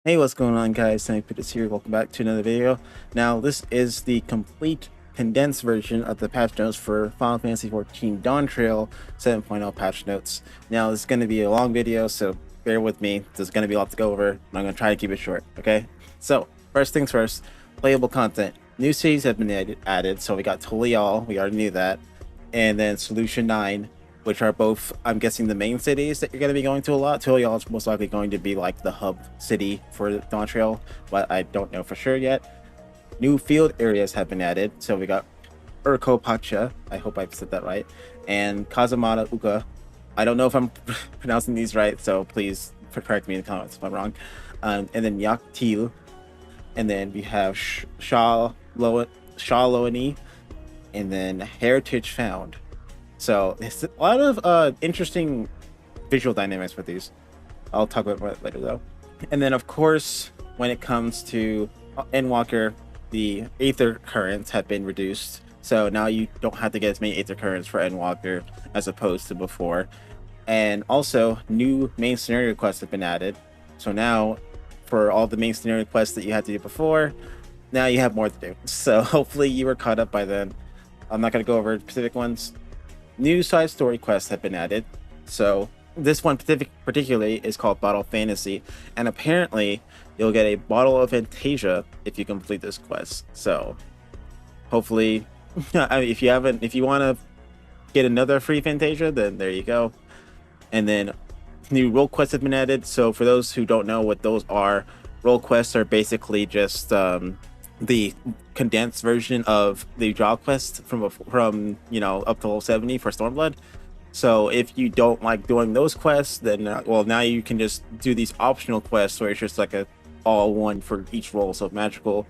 Hey, what's going on, guys? SnivyPootis here. Welcome back to another video. Now, this is the complete condensed version of the patch notes for Final Fantasy XIV Dawntrail 7.0 patch notes. Now, this is going to be a long video, so bear with me. There's going to be a lot to go over, and I'm going to try to keep it short, okay? So, first things first, playable content. New cities have been added, so we got Tolial, we already knew that, and then Solution 9, which are both, I'm guessing, the main cities that you're going to be going to a lot. Tolial is most likely going to be like the hub city for the Dawntrail, but I don't know for sure yet. New field areas have been added, so we got Urko Pacha, I hope I said that right, and Kazamata Uka. I don't know if I'm pronouncing these right, so please correct me in the comments if I'm wrong. And then Yaktil, and then we have Shaloani, and then Heritage Found. So it's a lot of interesting visual dynamics with these. I'll talk about it later though. And then of course, when it comes to Endwalker, the Aether currents have been reduced. So now you don't have to get as many Aether currents for Endwalker as opposed to before. And also new main scenario quests have been added. So now for all the main scenario quests that you had to do before, now you have more to do. So hopefully you were caught up by then. I'm not going to go over specific ones. New side story quests have been added. So this one particularly is called Bottle Fantasy, and apparently you'll get a bottle of Fantasia if you complete this quest. So hopefully, if you want to get another free Fantasia, then there you go. And then new role quests have been added. So for those who don't know what those are, role quests are basically just the condensed version of the job quest from up to level 70 for Stormblood. So if you don't like doing those quests, then well, now you can just do these optional quests where it's just like a all one for each role. So magical,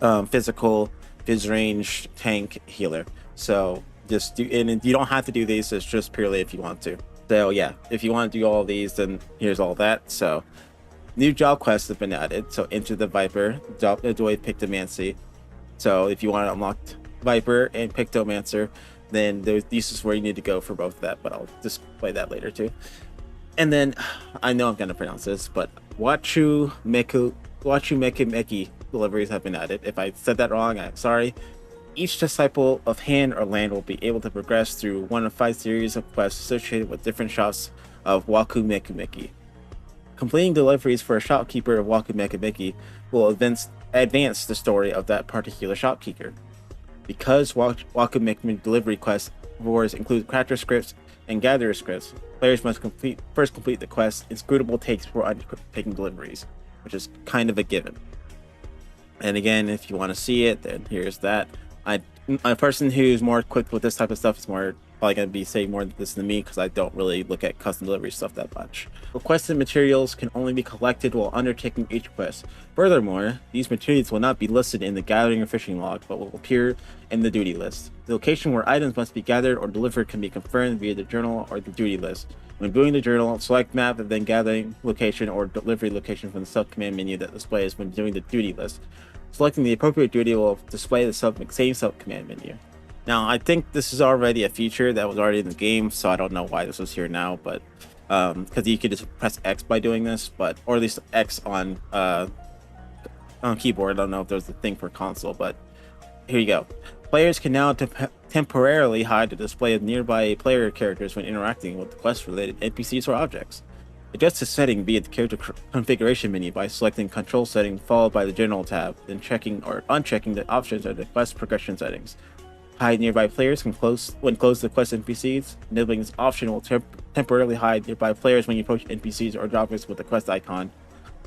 physical, phys range, tank, healer. So just do, and you don't have to do these. It's just purely if you want to. So yeah, if you want to do all these, then here's all that. So new job quests have been added. So Enter the Viper, Avoid Pictomancy. So if you want to unlock Viper and Pictomancer, then this is where you need to go for both of that, but I'll display that later too. And then, I know I'm going to pronounce this, but Wachu Meki deliveries have been added. If I said that wrong, I'm sorry. Each disciple of hand or land will be able to progress through one of 5 series of quests associated with different shops of Waku Meki. Completing deliveries for a shopkeeper of Waku Meki will advance the story of that particular shopkeeper. Because Waku Meki delivery quests rewards include crafter scripts and gatherer scripts, players must first complete the quest inscrutable takes before undertaking deliveries, which is kind of a given. And again, if you want to see it, then here's that. A person who's more equipped with this type of stuff is probably going to be saying more than this than me, because I don't really look at custom delivery stuff that much. Requested materials can only be collected while undertaking each quest. Furthermore, these materials will not be listed in the gathering or fishing log, but will appear in the duty list. The location where items must be gathered or delivered can be confirmed via the journal or the duty list. When viewing the journal, select map and then gathering location or delivery location from the sub-command menu that displays when viewing the duty list. Selecting the appropriate duty will display the same sub-command menu. Now, I think this is already a feature that was already in the game, so I don't know why this was here now, but because you could just press X by doing this, or at least X on keyboard. I don't know if there's a thing for console, but here you go. Players can now temporarily hide the display of nearby player characters when interacting with the quest-related NPCs or objects. Adjust the setting via the character configuration menu by selecting Control Setting followed by the General tab, then checking or unchecking the options of the quest progression settings. Hide nearby players when close to quest NPCs. Enabling this option will temporarily hide nearby players when you approach NPCs or objects with the quest icon.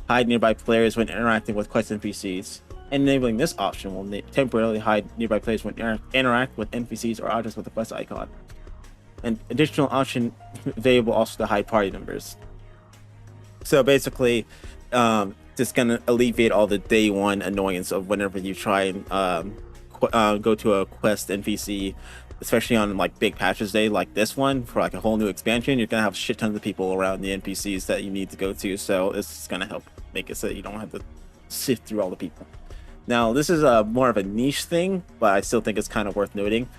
Hide nearby players when interacting with quest NPCs. Enabling this option will temporarily hide nearby players when interact with NPCs or objects with the quest icon. An additional option available also to hide party members. So basically, just gonna alleviate all the day one annoyance of whenever you try and go to a quest NPC, especially on like big patches day like this one for like a whole new expansion. You're gonna have shit tons of people around the NPCs that you need to go to, so it's gonna help make it so that you don't have to sift through all the people. Now, this is more of a niche thing, but I still think it's kind of worth noting.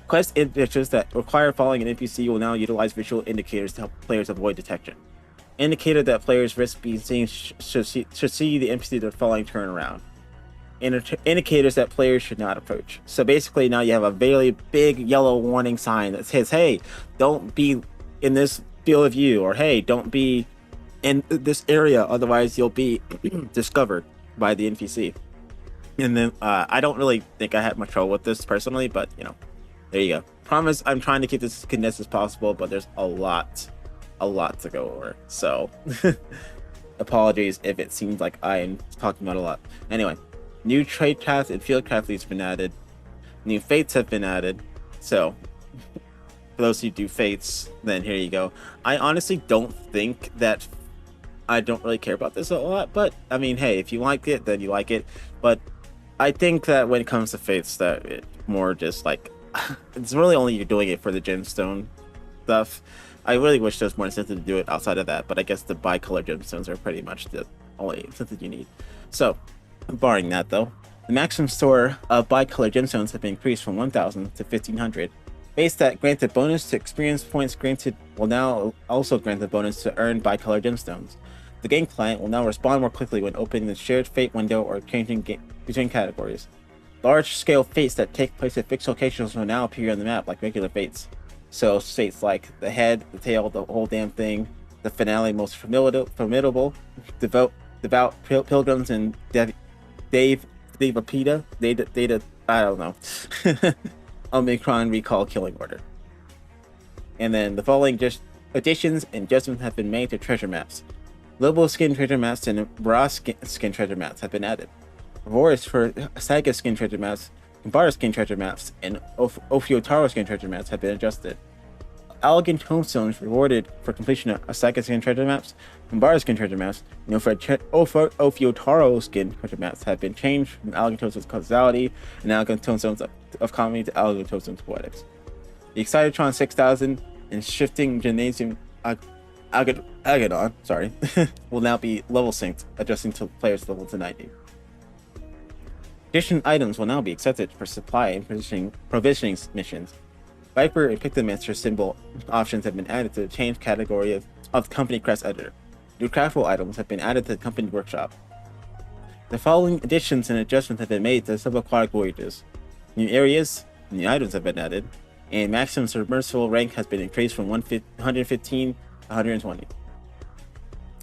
Quest indicators that require following an NPC will now utilize visual indicators to help players avoid detection. Indicator that players risk being seen should see the NPC the following turn around. Indicators that players should not approach. So basically now you have a very big yellow warning sign that says, hey, don't be in this field of view, or hey, don't be in this area, otherwise you'll be discovered by the NPC. And then I don't really think I had much trouble with this personally, but you know, there you go. Promise I'm trying to keep this as condensed as possible, but there's a lot to go over. So apologies if it seems like I'm talking about a lot. Anyway, new trade paths and field craft leads have been added. New fates have been added. So for those who do fates, then here you go. I honestly don't think that I don't really care about this a lot, but I mean, hey, if you like it, then you like it. But I think that when it comes to fates, that it's more just like it's really only you're doing it for the gemstone stuff. I really wish there was more incentive to do it outside of that, but I guess the bicolor gemstones are pretty much the only incentive you need. So, barring that though, the maximum store of bicolor gemstones have been increased from 1,000 to 1,500. Base that granted bonus to experience points granted will now also grant the bonus to earn bicolor gemstones. The game client will now respond more quickly when opening the shared fate window or changing between categories. Large-scale fates that take place at fixed locations will now appear on the map like regular fates. So fates like the head, the tail, the whole damn thing, the finale most formidable, devout pilgrims, and Data, I don't know. Omicron recall killing order. And then the following additions and adjustments have been made to treasure maps. Lobo skin treasure maps and Bra skin treasure maps have been added. Rewards for Saga skin treasure maps, Kimbara skin treasure maps, and Ophiotaro skin treasure maps have been adjusted. Elegant tombstones rewarded for completion of Saga skin treasure maps, Kimbara skin treasure maps, and Ophiotaro skin treasure maps have been changed from Elegant tombstones causality and Elegant tombstones of comedy to Elegant tombstones poetics. The Excitotron 6000 and Shifting Gymnasium Agadon, will now be level synced, adjusting to players level to 90. Additional items will now be accepted for supply and provisioning missions. Viper and Pictomancer symbol options have been added to the change category of Company Crest Editor. New craftable items have been added to the Company Workshop. The following additions and adjustments have been made to subaquatic voyages. New areas, new items have been added, and maximum submersible rank has been increased from 115 to 120.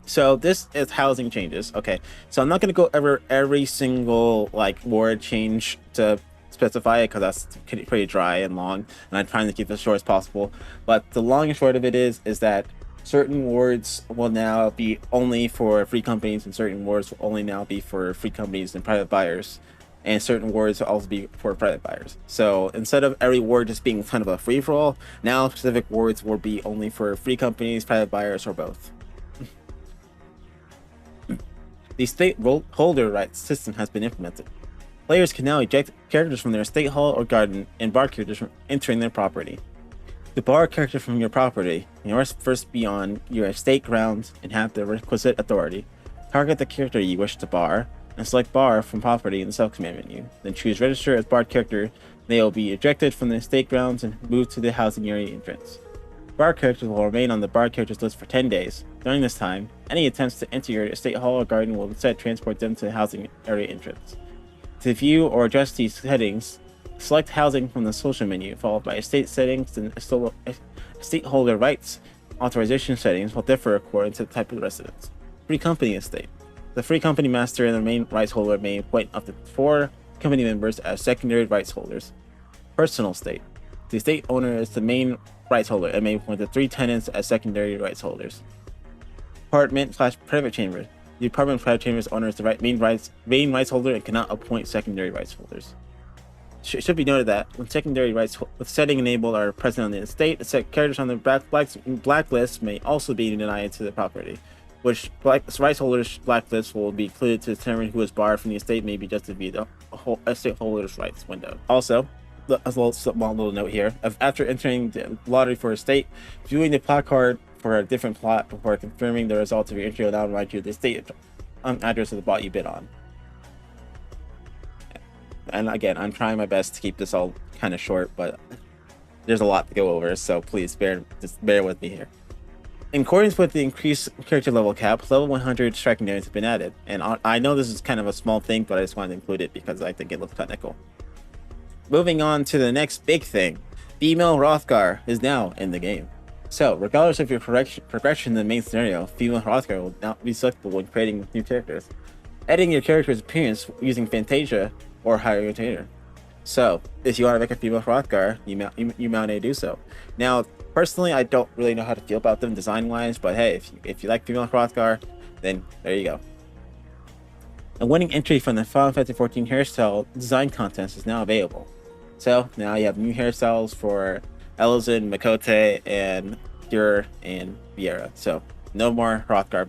So this is housing changes. Okay, so I'm not going to go over every single like word change to specify it because that's pretty dry and long, and I'm trying to keep it as short as possible. But the long and short of it is that certain words will now be only for free companies, and certain words will only now be for free companies and private buyers, and certain words will also be for private buyers. So instead of every word just being kind of a free-for-all, now specific words will be only for free companies, private buyers, or both. The state holder rights system has been implemented. Players can now eject characters from their estate hall or garden and bar characters from entering their property. To bar a character from your property, you must first be on your estate grounds and have the requisite authority. Target the character you wish to bar and select bar from property in the sub-command menu. Then choose register as barred character. They will be ejected from the estate grounds and moved to the housing area entrance. Bar characters will remain on the bar characters list for 10 days. During this time, any attempts to enter your estate hall or garden will instead transport them to the housing area entrance. To view or adjust these settings, select housing from the social menu, followed by estate settings, and estate holder rights. Authorization settings will differ according to the type of residence. Free company estate. The free company master and the main rights holder may appoint up to 4 company members as secondary rights holders. Personal estate. The estate owner is the main rights holder and may appoint the 3 tenants as secondary rights holders. Apartment/private chamber. The apartment private chamber's owner is the main rights holder and cannot appoint secondary rights holders. It should be noted that when secondary rights with setting enabled are present on the estate, characters on the blacklist may also be denied to the property, which rights holders blacklist will be included to determine who is barred from the estate may be adjusted via the estate holder's rights window. Also, a little note here: after entering the lottery for a estate, viewing the plot card for a different plot before confirming the results of your entry will now remind you of the estate address of the plot you bid on. And again, I'm trying my best to keep this all kind of short, but there's a lot to go over, so please bear with me here. In accordance with the increased character level cap, level 100 striking damage has been added. And I know this is kind of a small thing, but I just wanted to include it because I think it looks technical. Moving on to the next big thing, female Hrothgar is now in the game. So, regardless of your progression in the main scenario, female Hrothgar will now be selectable when creating new characters. Editing your character's appearance using Fantasia or Higher Rotator. So, if you want to make a female Hrothgar, you may do so. Now, personally, I don't really know how to feel about them design-wise, but hey, if you like female Hrothgar, then there you go. A winning entry from the Final Fantasy XIV hairstyle design contest is now available. So, now you have new hairstyles for Elizin, Makote, and Cure, and Viera. So, no more Hrothgar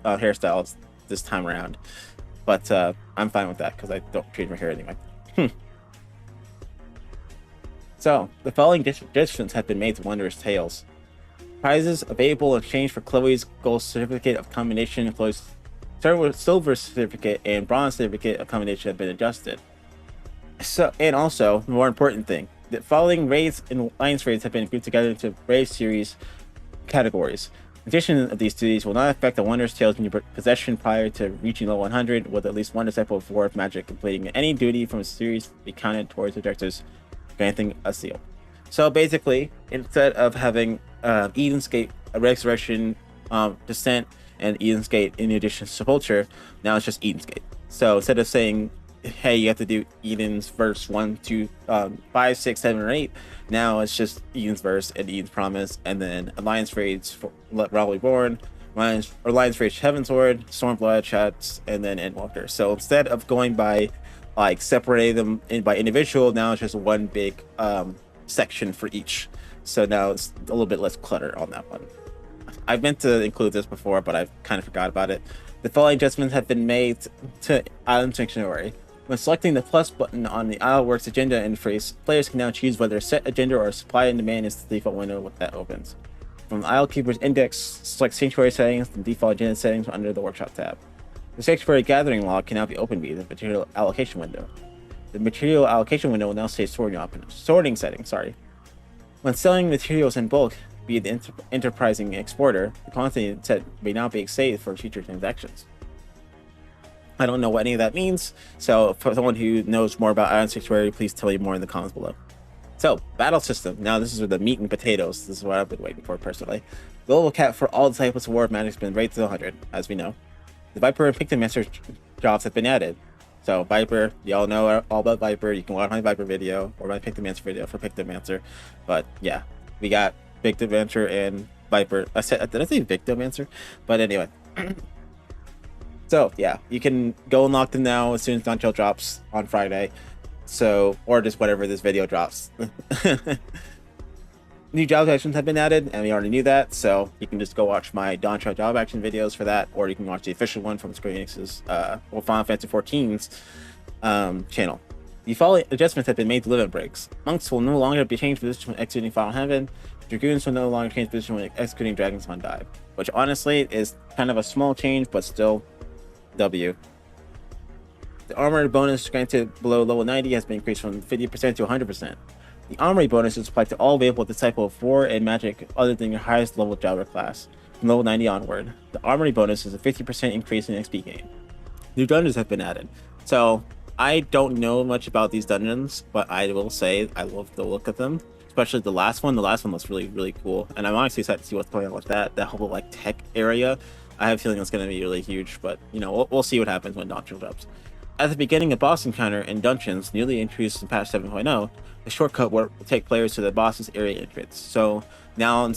hairstyles this time around. But I'm fine with that because I don't change my hair anyway. So, the following additions have been made to Wondrous Tales. Prizes available in exchange for Chloe's Gold Certificate of Commendation, Chloe's Silver Certificate, and Bronze Certificate of Commendation have been adjusted. So, and also, the more important thing, the following raids and alliance raids have been grouped together into raid series categories. Addition of these duties will not affect the Wondrous Tales in your possession prior to reaching level 100, with at least one disciple of War of Magic completing any duty from a series be counted towards objectives granting a seal. So basically, instead of having Eden's Gate, Resurrection, Descent, and Eden's Gate in addition to Sepulture, now it's just Eden's Gate. So instead of saying, hey, you have to do Eden's verse 1, 2, 5, 6, 7, or 8, now it's just Eden's verse and Eden's Promise, and then Alliance Raids for Realm Reborn, Alliance Raids Heavensward, Stormblood, Chats, and then Endwalker. So instead of going by like separating them by individual, now it's just one big section for each. So now it's a little bit less clutter on that one. I meant to include this before, but I kind of forgot about it. The following adjustments have been made to Island Sanctuary. When selecting the plus button on the Isleworks agenda interface, players can now choose whether set agenda or supply and demand is the default window that opens. From the Islekeeper's index, select Sanctuary settings and default agenda settings under the Workshop tab. The Sanctuary gathering log can now be opened via the material allocation window. The material allocation window will now say sorting settings. When selling materials in bulk via the enterprising exporter, the quantity set may now be saved for future transactions. I don't know what any of that means, so for someone who knows more about Island Sanctuary, please tell me more in the comments below. So, battle system. Now this is the meat and potatoes. This is what I've been waiting for personally. The level cap for all disciples of War of Magic has been raised to 100, as we know. The Viper and Pictomancer jobs have been added. So Viper, y'all know all about Viper. You can watch my Viper video or my Pictomancer video for Pictomancer. But yeah, we got Pictomancer and Viper. Did I say Pictomancer? But anyway. So yeah, you can go unlock them now as soon as Dawntrail drops on Friday. So, or just whatever this video drops. New job actions have been added, and we already knew that, so you can just go watch my Dawntrail job action videos for that, or you can watch the official one from Square Enix's or Final Fantasy XIV's channel. The following adjustments have been made to limit breaks. Monks will no longer be changed position when executing Final Heaven. Dragoons will no longer change position when executing Dragon's on Dive, which honestly is kind of a small change, but still W. The armor bonus granted below level 90 has been increased from 50% to 100%. The armory bonus is applied to all available Disciple of War and Magic other than your highest level Jobber class, from level 90 onward. The armory bonus is a 50% increase in XP gain. New dungeons have been added. So, I don't know much about these dungeons, but I will say I love the look of them. Especially the last one. The last one looks really, really cool. And I'm honestly excited to see what's going on with that whole like tech area. I have a feeling it's going to be really huge, but you know, we'll see what happens when Dawntrail drops. At the beginning of boss encounter in dungeons, newly introduced in patch 7.0, the shortcut warp will take players to the boss's area entrance. So now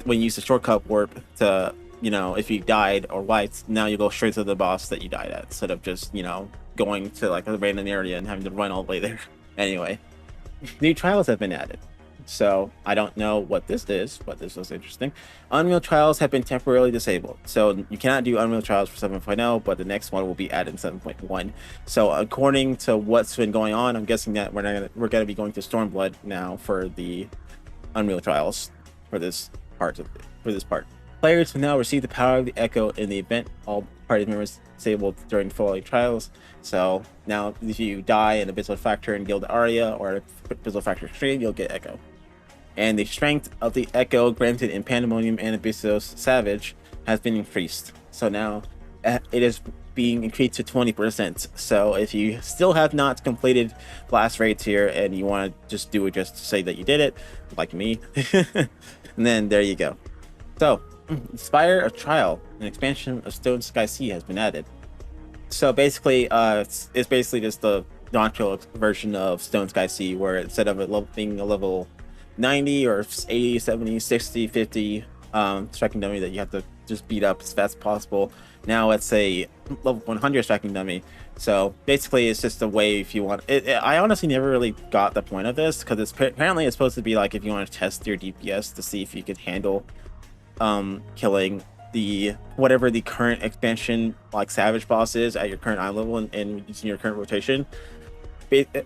when you use the shortcut warp to, you know, if you died or wiped, now you go straight to the boss that you died at, instead of just, you know, going to like a random area and having to run all the way there. Anyway, new trials have been added. So I don't know what this is, but this was interesting. Unreal Trials have been temporarily disabled. So you cannot do Unreal Trials for 7.0, but the next one will be added in 7.1. So according to what's been going on, I'm guessing that we're going to be going to Stormblood now for the Unreal Trials for this part. Players will now receive the power of the Echo in the event all party members disabled during the following trials. So now if you die in Abyssal Factor and Guild Aria or Abyssal Factor Extreme, you'll get Echo. and the strength of the echo granted in Pandemonium and Abyssos Savage has been increased. So now it is being increased to 20%. So if you still have not completed blast rates here and you want to just do it just to say that you did it, like me, and then there you go. So Spire of Trial, an expansion of Stone Sky Sea, has been added. So basically, it's basically just the Dawntrail version of Stone Sky Sea, where instead of it being a level 90 or 80, 70, 60, 50 striking dummy that you have to just beat up as fast as possible, now it's a level 100 striking dummy. So basically, it's just a way if you want it. I honestly never really got the point of this, because apparently it's supposed to be like if you want to test your DPS to see if you could handle killing the whatever the current expansion like Savage boss is at your current eye level and using your current rotation.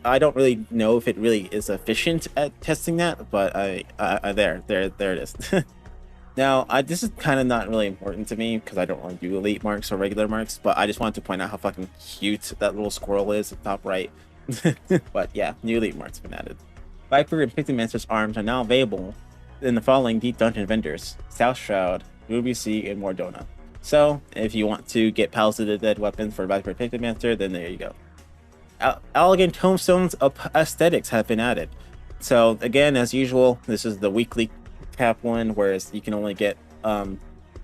I don't really know if it really is efficient at testing that, but there it is. Now, this is kind of not really important to me because I don't want to do elite marks or regular marks, but I just wanted to point out how fucking cute that little squirrel is at the top right. But yeah, new elite marks have been added. Viper and Pictomancer's arms are now available in the following deep dungeon vendors: South Shroud, Ruby Sea, and Mordona. So if you want to get Palace of the Dead weapons for Viper and Pictomancer, then there you go. Elegant tomestones of aesthetics have been added. So again, as usual, this is the weekly cap one, whereas you can only get a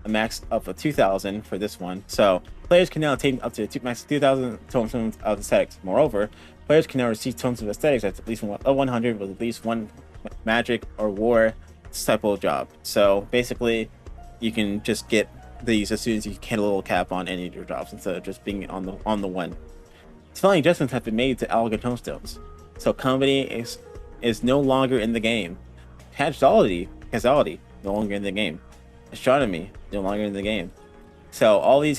max of 2,000 for this one. So players can now attain up to max 2,000 tomestones of aesthetics. Moreover, players can now receive tomes of aesthetics at least 100 with at least one magic or war type of job. So basically, you can just get these as soon as you hit a little cap on any of your jobs instead of just being on the one. Spelling adjustments have been made to elegant tomestones. So comedy is no longer in the game. Causality no longer in the game. Astronomy no longer in the game. So all these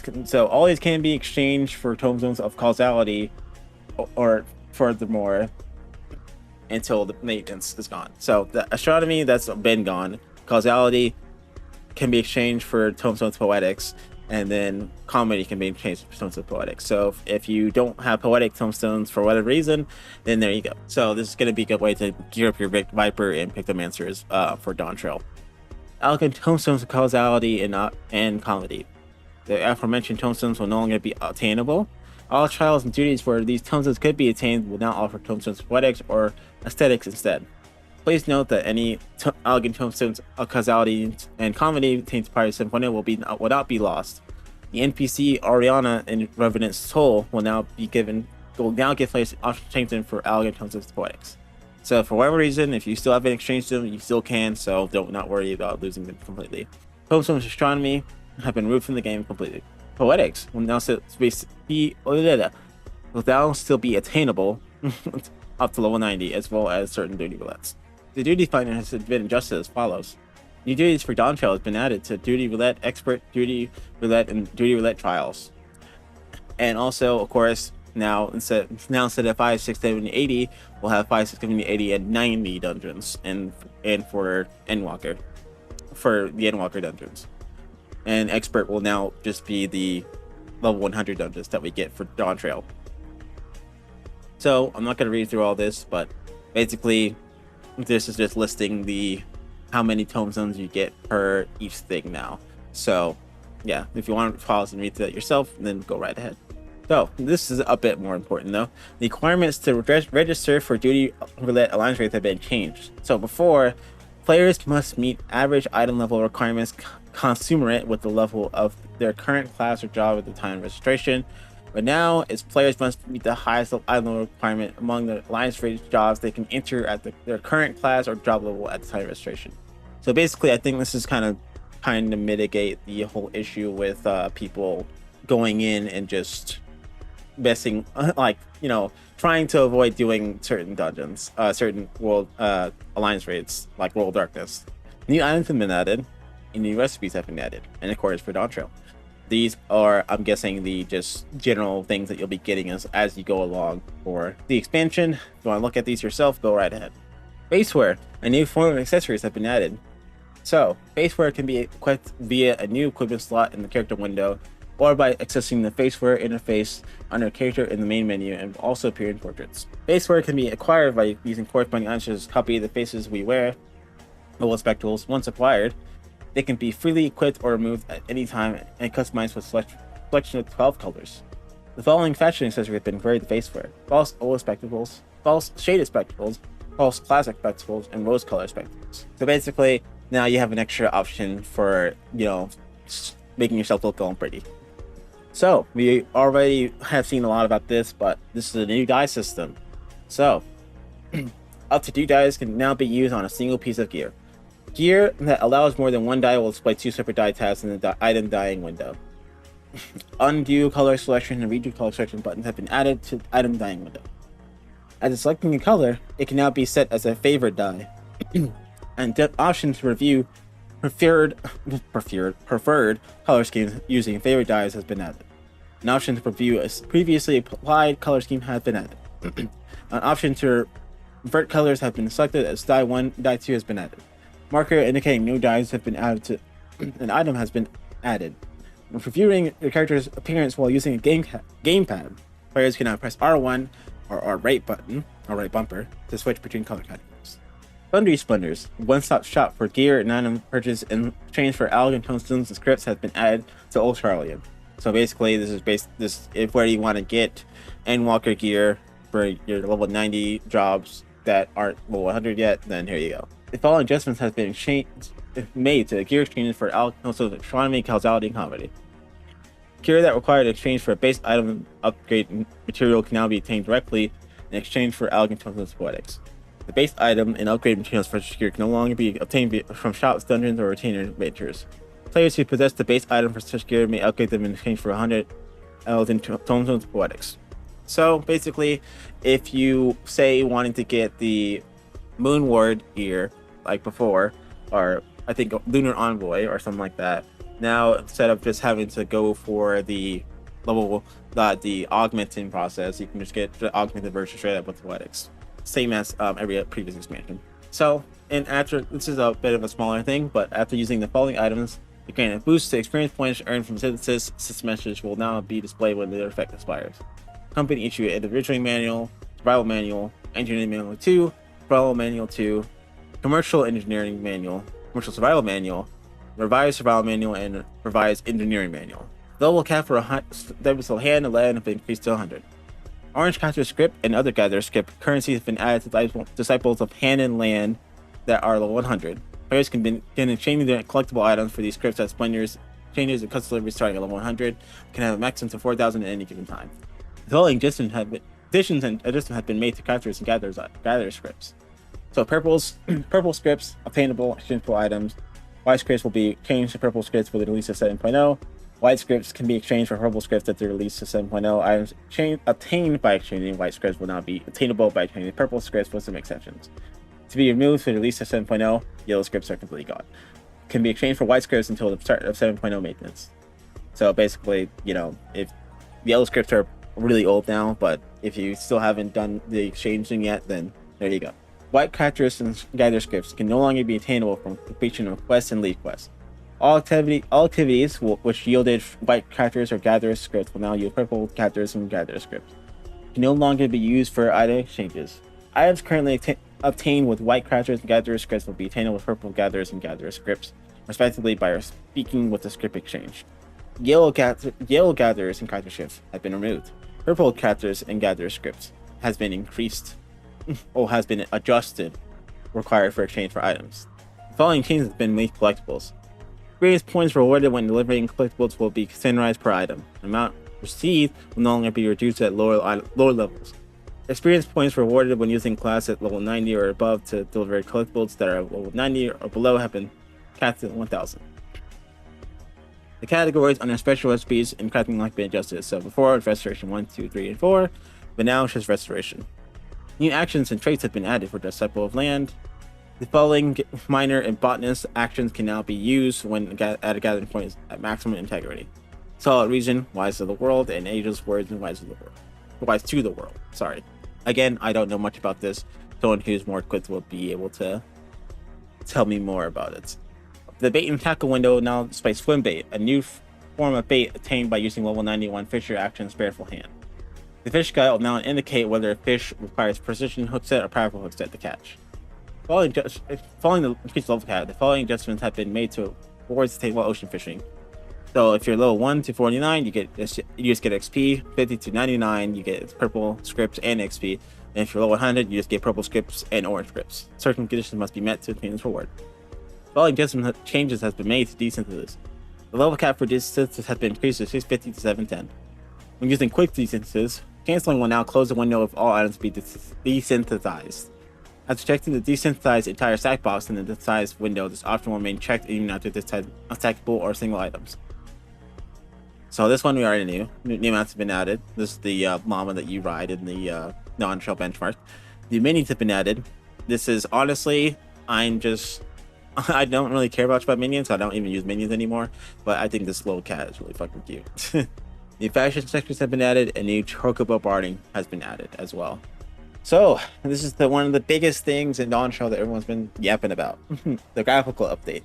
can be exchanged for tomestones of causality, or furthermore, until the maintenance is gone. So the astronomy, that's been gone. Causality can be exchanged for tomestones poetics, and then comedy can be exchanged for tomestones poetics. So if you don't have poetic tomestones for whatever reason, then there you go. So this is going to be a good way to gear up your Viper and Pictomancers for Dawntrail. Elegant tomestones of causality and comedy. The aforementioned tomestones will no longer be attainable. All trials and duties where these tomestones could be attained will now offer tomestones of poetics or aesthetics instead. Please note that any elegant tomestones of causality and comedy attained prior to Symphonia will not be lost. The NPC Oriana and Revenant Soul will now give place option to change them for elegant tomestones of poetics. So for whatever reason, if you still haven't exchanged them, you still can. So don't not worry about losing them completely. Tomestones of astronomy have been removed from the game completely. Poetics will now still be attainable up to level 90, as well as certain duty roulettes. The duty finder has been adjusted as follows. New duties for Dawntrail has been added to Duty Roulette, Expert, Duty Roulette, and Duty Roulette Trials. And also, of course, now instead of 5, 6, 7, 80, we'll have 5, 6, 7, 80, and 90 dungeons, and for Endwalker, for the Endwalker dungeons. And Expert will now just be the level 100 dungeons that we get for Dawntrail. So I'm not going to read through all this, but basically, this is just listing how many tomestones you get per each thing now. So yeah, if you want to pause and read that yourself, then go right ahead. So this is a bit more important though. The requirements to register for Duty Roulette Alliance rates have been changed. So before, players must meet average item level requirements commensurate with the level of their current class or job at the time of registration. But now, it's players must meet the highest item requirement among the Alliance rated jobs they can enter at their current class or job level at the time of registration. So basically, I think this is kind of trying to mitigate the whole issue with people going in and just messing, trying to avoid doing certain dungeons, certain world Alliance raids, like World Darkness. New items have been added, and new recipes have been added, and of course for Dawntrail. These are, I'm guessing, the just general things that you'll be getting as you go along for the expansion. If you want to look at these yourself, go right ahead. Baseware, a new form of accessories have been added. So, baseware can be equipped via a new equipment slot in the character window, or by accessing the baseware interface under character in the main menu, and also appear in portraits. Baseware can be acquired by using corresponding items, copy the faces we wear, level spectacles. Once acquired, they can be freely equipped or removed at any time and customized with selection of 12 colors. The following fashion accessories have been varied face for: false OLED spectacles, false shaded spectacles, false classic spectacles, and rose colored spectacles. So basically, now you have an extra option for, making yourself look all and pretty. So we already have seen a lot about this, but this is a new dye system. So up to 2 dyes can now be used on a single piece of gear. Gear that allows more than 1 dye will display 2 separate dye tabs in the item dyeing window. Undo color selection and redo color selection buttons have been added to the item dyeing window. As selecting a color, it can now be set as a favorite dye. And options to review preferred color schemes using favorite dyes has been added. An option to review a previously applied color scheme has been added. An option to revert colors have been selected as dye 1, dye 2 has been added. Marker indicating new dyes have been added to an item has been added. When reviewing your character's appearance while using a gamepad, players can now press R1 or right button or right bumper to switch between color categories. Sundry Splendors, one-stop shop for gear and item purchase in exchange for elegant tonestones and scripts has been added to Old Charlian. So basically, this is where you want to get Endwalker gear for your level 90 jobs that aren't level 100 yet. Then here you go. The following adjustments have been made to the gear exchanges for elegant tonestones, astronomy, causality, and comedy. Gear that required exchange for a base item upgrade material can now be obtained directly in exchange for elegant tonestones poetics. The base item and upgrade materials for such gear can no longer be obtained from shops, dungeons, or retainer adventures. Players who possess the base item for such gear may upgrade them in exchange for 100 elegant tonestones poetics. So basically, if you say wanting to get the Moon Ward gear like before, or I think Lunar Envoy or something like that, now instead of just having to go for the the augmenting process, you can just get the augmented version straight up with poetics, same as every previous expansion. So, and after, this is a bit of a smaller thing, but after using the following items, you gain a boost to experience points earned from synthesis. This message will now be displayed when the effect expires. Company issue a individual manual, survival manual, engineering manual 2, survival manual 2, commercial engineering manual, commercial survival manual, revised survival manual, and revised engineering manual. The level cap for hand and lead have been increased to 100. Orange Counter script and other gather script currencies have been added to disciples of hand and land that are level 100. Players can exchange their collectible items for these scripts as splendors, changes, and custom deliveries starting at level 100 can have a maximum to 4,000 at any given time. The following additions and adjustments have been made to captures and gather scripts. So purple scripts, obtainable, exchangeable items. White scripts will be changed to purple scripts with the release of 7.0. White scripts can be exchanged for purple scripts at the release of 7.0. Items obtained by exchanging white scripts will now be attainable by exchanging purple scripts with some exceptions. To be removed for the release of 7.0, yellow scripts are completely gone. Can be exchanged for white scripts until the start of 7.0 maintenance. So basically, if yellow scripts are really old now, but if you still haven't done the exchanging yet, then there you go. White characters and gather scripts can no longer be attainable from completion of quests and lead quests. All activities which yielded white characters or gather scripts will now yield purple characters and gather scripts. Can no longer be used for item exchanges. Items currently obtained with white characters and gather scripts will be attainable with purple gatherers and gather scripts, respectively, by speaking with the script exchange. Yellow gatherers and character scripts have been removed. Purple characters and gather scripts has been increased or has been adjusted, required for exchange for items. The following changes have been made collectibles. Experience points rewarded when delivering collectibles will be standardized per item. The amount received will no longer be reduced at lower levels. Experience points rewarded when using class at level 90 or above to deliver collectibles that are level 90 or below have been capped at 1,000. The categories under special recipes and crafting have been adjusted. So before, it was restoration 1, 2, 3, and 4, but now it's just restoration. New actions and traits have been added for Disciple of Land. The following minor and botanist actions can now be used when at a gathering point at maximum integrity. Solid Region, Wise of the World, and Ageless Words and Wise of the World. Wise to the World, sorry. Again, I don't know much about this. Someone who's more equipped will be able to tell me more about it. The bait and tackle window now displays swim bait, a new form of bait attained by using level 91 Fisher action Spareful Hand. The fish guide will now indicate whether a fish requires precision hook set or powerful hook set to catch. Following the increased level cap, the following adjustments have been made to rewards to while ocean fishing. So if you're level 1 to 49, you just get XP. 50 to 99, you get purple scripts and XP. And if you're level 100, you just get purple scripts and orange scripts. Certain conditions must be met to obtain this reward. Following adjustment changes has been made to desynthesis. The level cap for desynthesis has been increased to 650 to 710. When using quick desynthesis, canceling will now close the window of all items to be desynthesized. After checking the desynthesized entire stack box in the desynthesized window, this option will remain checked even after desynthesized unstackable or single items. So this one we already knew. New mounts have been added. This is the llama that you ride in the Dawntrail benchmark. The minis have been added. This is honestly, I don't really care much about minions, so I don't even use minions anymore. But I think this little cat is really fucking cute. New fashion sectors have been added, and new chocobo barding has been added as well. So this is one of the biggest things in Dawntrail that everyone's been yapping about. The graphical update.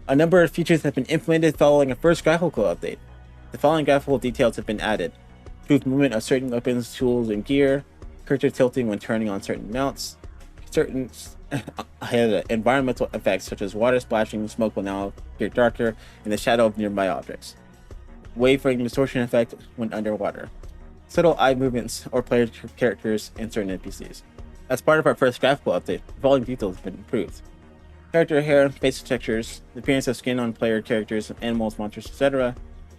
A number of features have been implemented following a first graphical update. The following graphical details have been added: improved movement of certain weapons, tools, and gear, character tilting when turning on certain mounts, certain environmental effects such as water splashing, smoke will now appear darker in the shadow of nearby objects, wavering distortion effect when underwater, subtle eye movements or player characters and certain NPCs. As part of our first graphical update, the following details have been improved: character hair, facial textures, the appearance of skin on player characters, animals, monsters, etc.,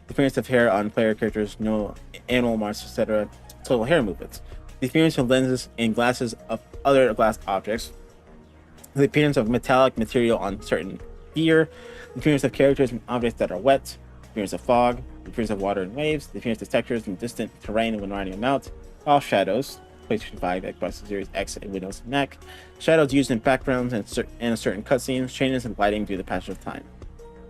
the appearance of hair on player characters, no animal, monsters, etc., total hair movements, the appearance of lenses and glasses of other glass objects, the appearance of metallic material on certain gear, the appearance of characters and objects that are wet, the appearance of fog, the appearance of water and waves, the appearance of textures in distant terrain when riding a mount, all shadows, PlayStation 5, Xbox Series X, and Windows and Mac, shadows used in backgrounds and certain cutscenes, changes in lighting due to the passage of time.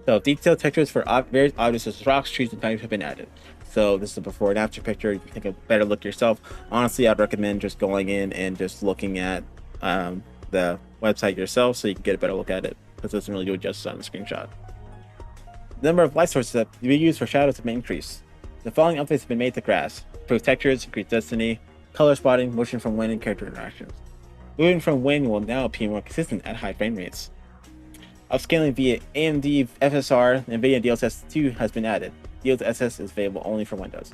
So detailed textures for various objects such as rocks, trees, and types have been added. So this is a before and after picture. You can take a better look yourself. Honestly, I'd recommend just going in and just looking at the website yourself so you can get a better look at it, because it doesn't really do it justice on the screenshot. The number of light sources that we use for shadows have been increased. The following updates have been made to grass: improved textures, increased density, color spotting, motion from wind, and character interactions. Moving from wind will now appear more consistent at high frame rates. Upscaling via AMD FSR and NVIDIA DLSS 2 has been added. DLSS is available only for Windows.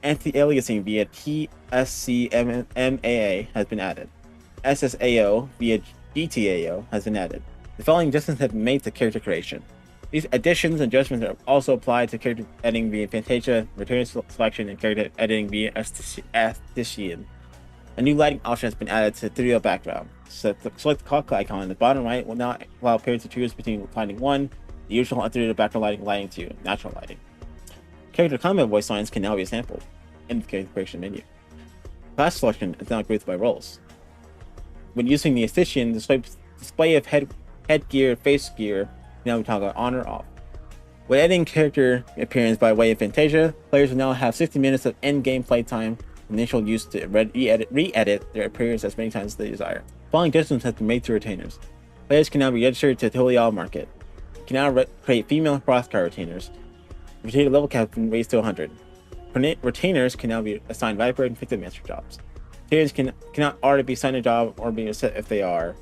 Anti-aliasing via TSCMAA has been added. SSAO via GTAO has been added. The following adjustments have been made to character creation. These additions and adjustments are also applied to character editing via Fantasia, return selection, and character editing via Aesthetician. A new lighting option has been added to 3D background. So select the clock icon in the bottom right will now allow players to choose between lighting 1, the usual 3D background lighting 2, natural lighting. Character combat voice lines can now be sampled in the character creation menu. Class selection is now grouped by roles. When using the Aesthetician, display of headgear, face gear can now be toggled on or off. When editing character appearance by way of Fantasia, players will now have 60 minutes of end-game playtime initial use to re-edit their appearance as many times as they desire. Following adjustments have been made to retainers. Players can now be registered to Tolial Market. You can now create female Hrothgar retainers. Retainer level cap has been raised to 100. Retainers can now be assigned Viper and Victim Master jobs. Retainers cannot already be assigned a job or be set if they are.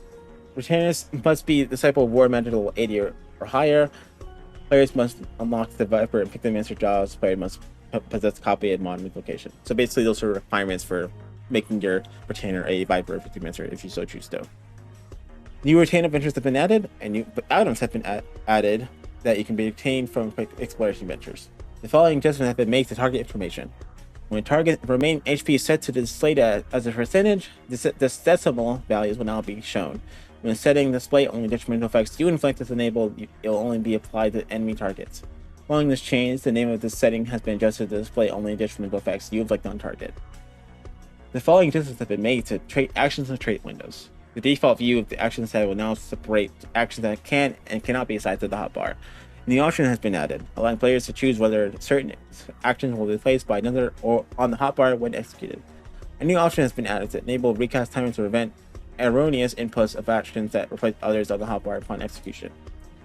Retainers must be Disciple of War Magic level 80 or higher. Players must unlock the Viper and Victim Master jobs. Players must possess a copy at modern location. So basically those are requirements for making your retainer a Viper or Victim Master if you so choose to. New retainer ventures have been added, and new items have been added that you can be obtained from exploration ventures. The following adjustments have been made to target information. When target remaining HP is set to the display as a percentage, the decimal values will now be shown. When setting display only detrimental effects you inflict is enabled, it will only be applied to enemy targets. Following this change, the name of this setting has been adjusted to display only detrimental effects you inflict on target. The following adjustments have been made to trait actions and trait windows. The default view of the actions tab will now separate actions that can and cannot be assigned to the hotbar. A new option has been added, allowing players to choose whether certain actions will be replaced by another or on the hotbar when executed. A new option has been added to enable recast timing to prevent erroneous inputs of actions that replace others on the hotbar upon execution.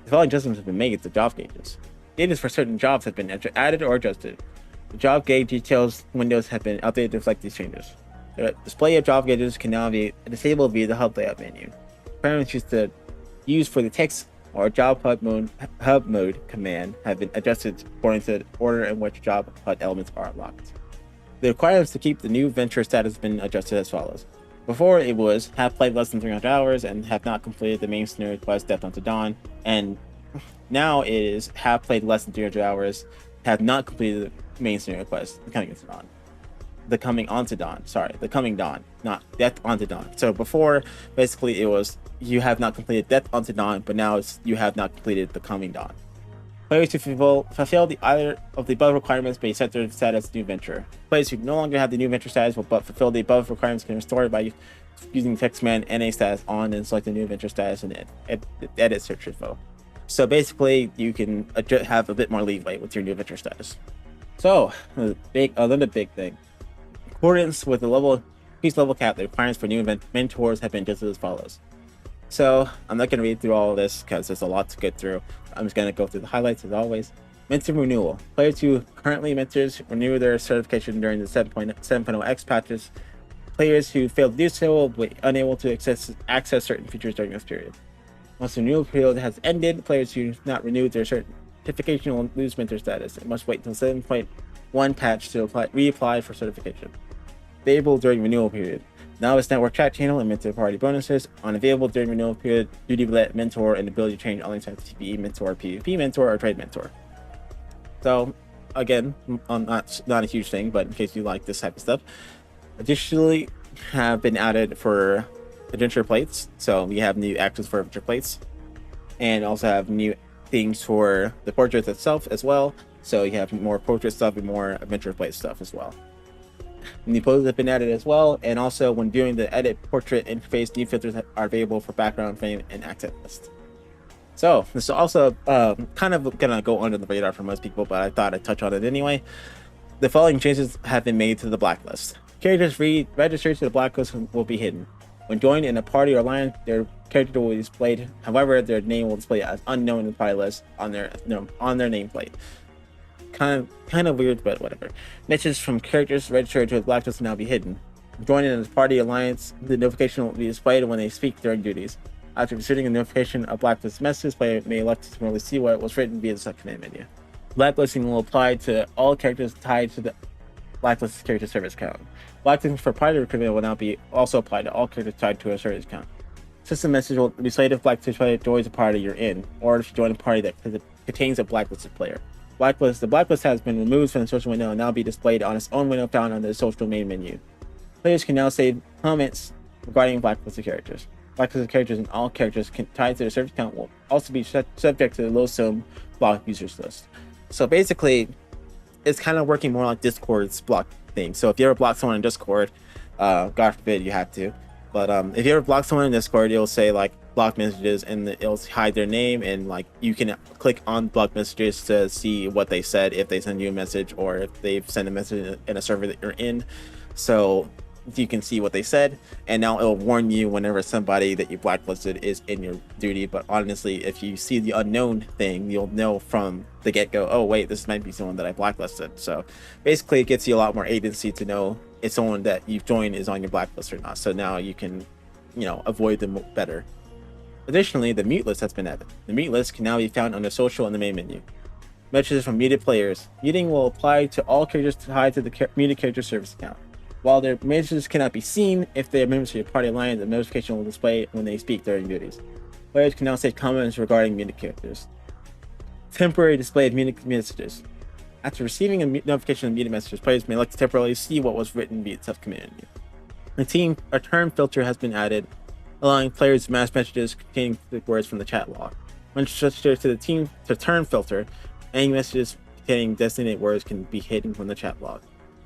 The following adjustments have been made to job gauges. Gauges for certain jobs have been added or adjusted. The job gauge details windows have been updated to reflect these changes. The display of job gauges can now be disabled via the hub layout menu. requirements used for the text or job hub mode command have been adjusted according to the order in which job HUD elements are unlocked. The requirements to keep the new venture status have been adjusted as follows. Before it was have played less than 300 hours and have not completed the main scenario quest Death Unto Dawn, and now it is have played less than 300 hours, have not completed the main scenario quest The Coming Dawn, not Death Unto Dawn. So before, basically it was you have not completed Death Unto Dawn, but now it's you have not completed The Coming Dawn. Players who fulfill either of the above requirements may set their status New Venture. Players who no longer have the New Venture status but fulfill the above requirements can restore it by using the text command NA status on and select the New Venture status and edit search info. So basically, you can have a bit more leeway with your New Venture status. So, another big thing. In accordance with the increased level cap, the requirements for new mentors have been adjusted as follows. So, I'm not going to read through all of this because there's a lot to get through. I'm just going to go through the highlights as always. Mentor renewal. Players who currently mentors renew their certification during the 7.0 X patches. Players who fail to do so will be unable to access certain features during this period. Once the renewal period has ended, players who have not renewed their certification will lose mentor status and must wait until 7.1 patch to reapply for certification. Available during renewal period. Novice network chat channel and mentor party bonuses. Unavailable during renewal period, duty let mentor and ability to change only to TPE mentor, PvP mentor, or trade mentor. So again, not a huge thing, but in case you like this type of stuff. Additionally, have been added for adventure plates. So we have new actions for adventure plates, and also have new things for the portraits itself as well. So you have more portrait stuff and more adventure plate stuff as well. New poses have been added as well, and also when viewing the edit portrait interface, new filters are available for background frame and accent list. So this is also kind of gonna go under the radar for most people, but I thought I'd touch on it anyway. The following changes have been made to the blacklist. Characters registered to the blacklist will be hidden. When joined in a party or alliance, their character will be displayed. However, their name will display as unknown in the party list on their nameplate. Kind of weird, but whatever. Messages from characters registered to the blacklist will now be hidden. Joining in a party alliance, the notification will be displayed when they speak during duties. After receiving a notification of blacklist message, player may elect to merely see what was written via the subcommand menu. Blacklisting will apply to all characters tied to the blacklist character service account. Blacklisting for party recruitment will now be also applied to all characters tied to a service account. System message will be displayed if blacklist player joins a party you're in, or if you join a party that contains a blacklisted player. The blacklist has been removed from the social window and now be displayed on its own window found on the social main menu. Players can now save comments regarding blacklisted characters. Blacklisted characters and all characters tied to the service account will also be subject to the looong block users list. So basically, it's kind of working more like Discord's block thing. So if you ever block someone in Discord, God forbid you have to, but if you ever block someone in Discord, it'll say like block messages and it'll hide their name, and like you can click on block messages to see what they said, if they send you a message or if they've sent a message in a server that you're in. So you can see what they said, and now it'll warn you whenever somebody that you blacklisted is in your duty. But honestly, if you see the unknown thing, you'll know from the get-go, oh wait, this might be someone that I blacklisted. So basically it gets you a lot more agency to know if someone that you've joined is on your blacklist or not, so now you can avoid them better. Additionally, the mute list has been added. The mute list can now be found under social in the main menu. Messages from muted players. Muting will apply to all characters tied to the muted character service account. While their messages cannot be seen, if they are members of your party alliance, the notification will display when they speak during duties. Players can now save comments regarding muted characters. Temporary display of muted messages. After receiving a notification of muted messages, players may elect to temporarily see what was written via the subcommand menu. A term filter has been added, allowing players to mask messages containing words from the chat log. When switched to the term filter, any messages containing designated words can be hidden from the chat log.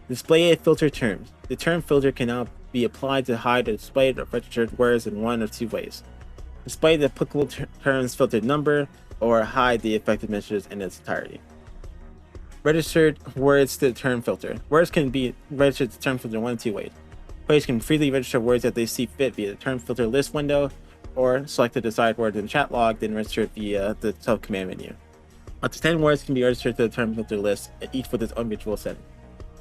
Display filter terms. The term filter can now be applied to hide or display the registered words in one of two ways. Display the applicable terms filtered number, or hide the affected messages in its entirety. Registered words to the term filter. Words can be registered to the term filter in one of two ways. Players can freely register words that they see fit via the term filter list window, or select the desired word in the chat log, then register it via the sub-command menu. Up to 10 words can be registered to the term filter list, each with its own visual setting.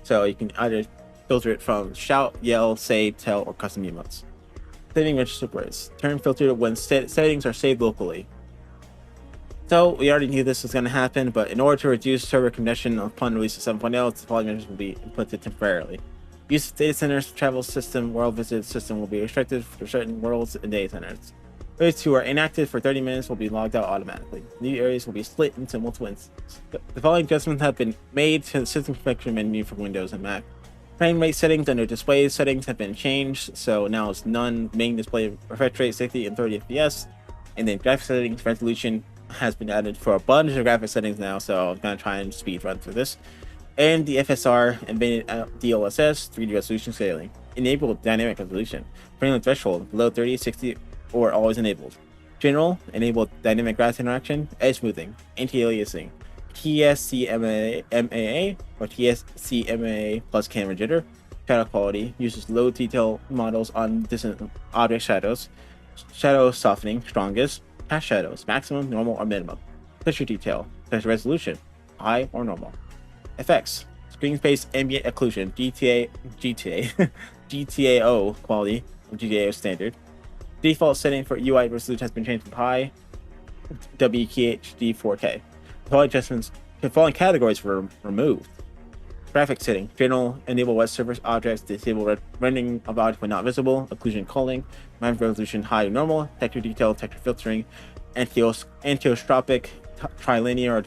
So you can either filter it from shout, yell, say, tell, or custom emotes. saving register breaks. Turn filtered when settings are saved locally. So we already knew this was going to happen, but in order to reduce server congestion upon release of 7.0, the following measures will be implemented temporarily. Use of data centers, travel system, world visit system will be restricted for certain worlds and data centers. Those who are inactive for 30 minutes will be logged out automatically. New areas will be split into multiple instances. The following adjustments have been made to the system configuration menu for Windows and Mac. Frame rate settings under display settings have been changed, so now it's none. Main display refresh rate 60 and 30 FPS, and then graphic settings resolution has been added for a bunch of graphic settings now, so I'm gonna try and speed run through this. And the FSR embedded DLSS 3D resolution scaling. Enable dynamic resolution. Frame rate threshold below 30, 60, or always enabled. General, enable dynamic graph interaction, edge smoothing, anti-aliasing, TSCMAA or TSCMAA plus camera jitter. Shadow quality uses low detail models on distant object shadows. Shadow softening strongest. Cast shadows maximum, normal, or minimum. Picture detail, picture resolution, high or normal. Effects, screen space ambient occlusion, GTAO quality, GTAO standard. Default setting for UI resolution has been changed from high, WQHD 4K. The following categories were removed. Graphic setting, general, enable web service objects, disable rendering of objects when not visible, occlusion culling, mind resolution high or normal, texture detail, texture filtering, antiostropic, trilinear, or